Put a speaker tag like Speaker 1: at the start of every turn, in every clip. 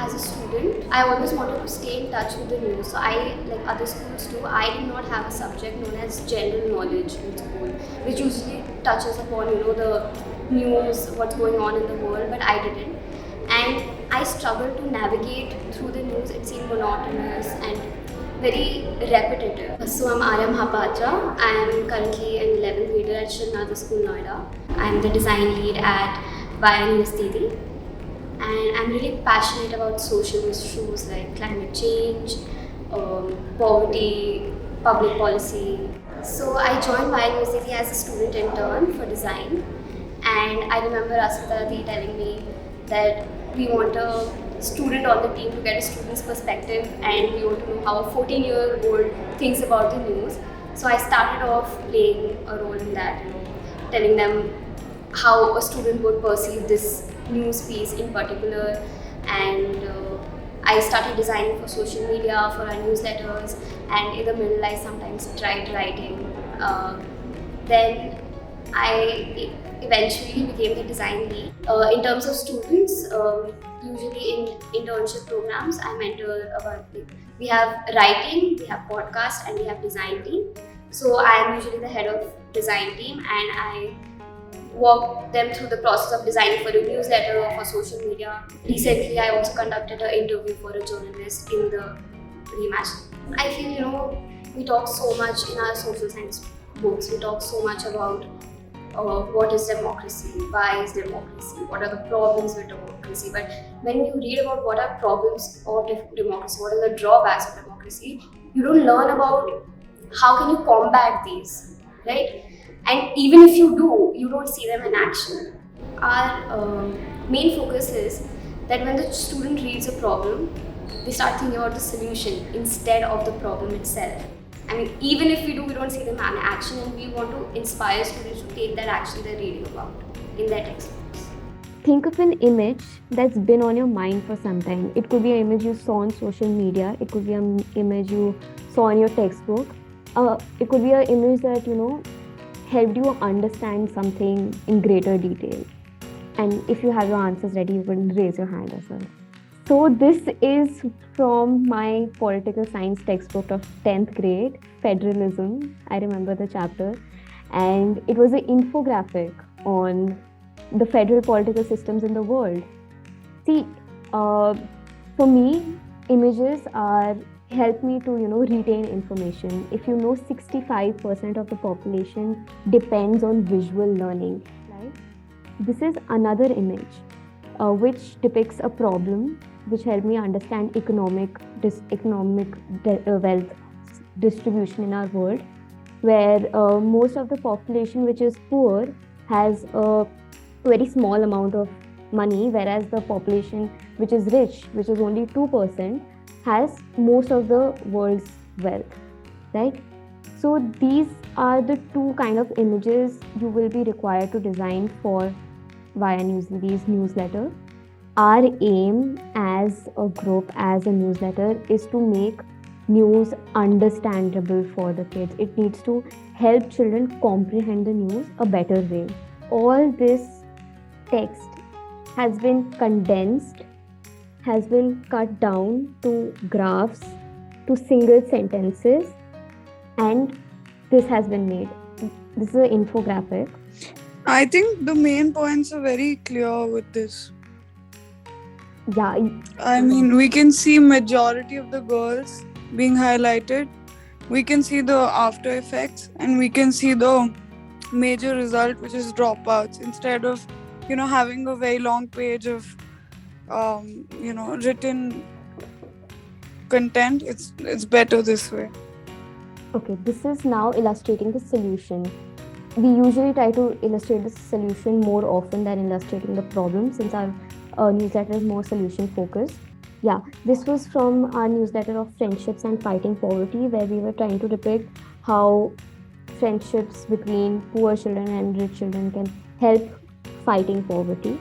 Speaker 1: as a student, I always wanted to stay in touch with the news. So I, like other schools do, I did not have a subject known as general knowledge in school, which usually touches upon, the news, what's going on in the world, but I didn't. And I struggled to navigate through the news. It seemed monotonous and very repetitive. So I'm Aarya Mahapatra. I am currently an 11th grader at Srinagar School, Noida. I'm the design lead at Didi. And I'm really passionate about social issues like climate change, poverty, public policy. So I joined Didi as a student intern for design. And I remember Asmita telling me that we want a student on the team to get a student's perspective, and we want to know how a 14-year-old thinks about the news. So I started off playing a role in that, telling them how a student would perceive this news piece in particular. And I started designing for social media, for our newsletters, and in the middle I sometimes tried writing. Then I eventually became the design lead. In terms of students, usually in internship programs, I mentor about, we have writing, we have podcast, and we have design team. So I am usually the head of design team, and I walk them through the process of designing for a newsletter or for social media. Recently, I also conducted an interview for a journalist in the rematch. I feel, we talk so much in our social science books. We talk so much about what is democracy, why is democracy, what are the problems with democracy. But when you read about what are problems of democracy, what are the drawbacks of democracy, you don't learn about how can you combat these, right? And even if you do, you don't see them in action. Our main focus is that when the student reads a problem, they start thinking about the solution instead of the problem itself. I mean, even if we do, we don't see them in action, and we want to inspire students to take that action they're reading about in their textbooks.
Speaker 2: Think of an image that's been on your mind for some time. It could be an image you saw on social media. It could be an image you saw in your textbook. It could be an image that, helped you understand something in greater detail. And if you have your answers ready, you can raise your hand as well. So this is from my political science textbook of 10th grade, Federalism. I remember the chapter. And it was an infographic on the federal political systems in the world. See, for me, images help me to, retain information. If 65% of the population depends on visual learning, right? This is another image which depicts a problem, which helped me understand economic wealth distribution in our world, where most of the population which is poor has a very small amount of money, whereas the population which is rich, which is only 2%, has most of the world's wealth, right? So these are the two kind of images you will be required to design for via these newsletter. Our aim as a group, as a newsletter, is to make news understandable for the kids. It needs to help children comprehend the news a better way. All this text has been condensed, has been cut down to graphs, to single sentences, and this has been made. This is an infographic.
Speaker 3: I think the main points are very clear with this.
Speaker 2: Yeah.
Speaker 3: I mean, we can see majority of the girls being highlighted. We can see the after effects, and we can see the major result, which is dropouts. Instead of, having a very long page of, written content, it's better this way.
Speaker 2: Okay, this is now illustrating the solution. We usually try to illustrate the solution more often than illustrating the problem, since our newsletter is more solution focused. Yeah, this was from our newsletter of Friendships and Fighting Poverty, where we were trying to depict how friendships between poor children and rich children can help fighting poverty.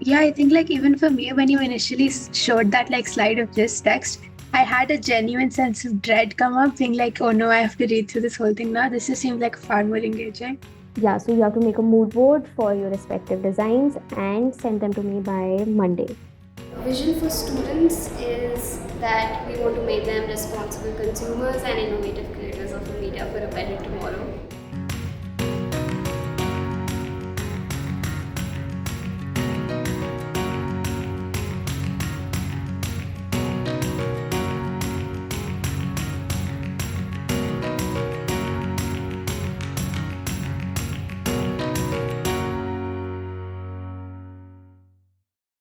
Speaker 4: Yeah, I think even for me, when you initially showed that slide of this text, I had a genuine sense of dread come up, being oh no, I have to read through this whole thing now. This just seems far more engaging.
Speaker 2: Yeah, so you have to make a mood board for your respective designs and send them to me by Monday.
Speaker 1: vision for students is that we want to make them responsible consumers and innovative creators of a media for a better tomorrow.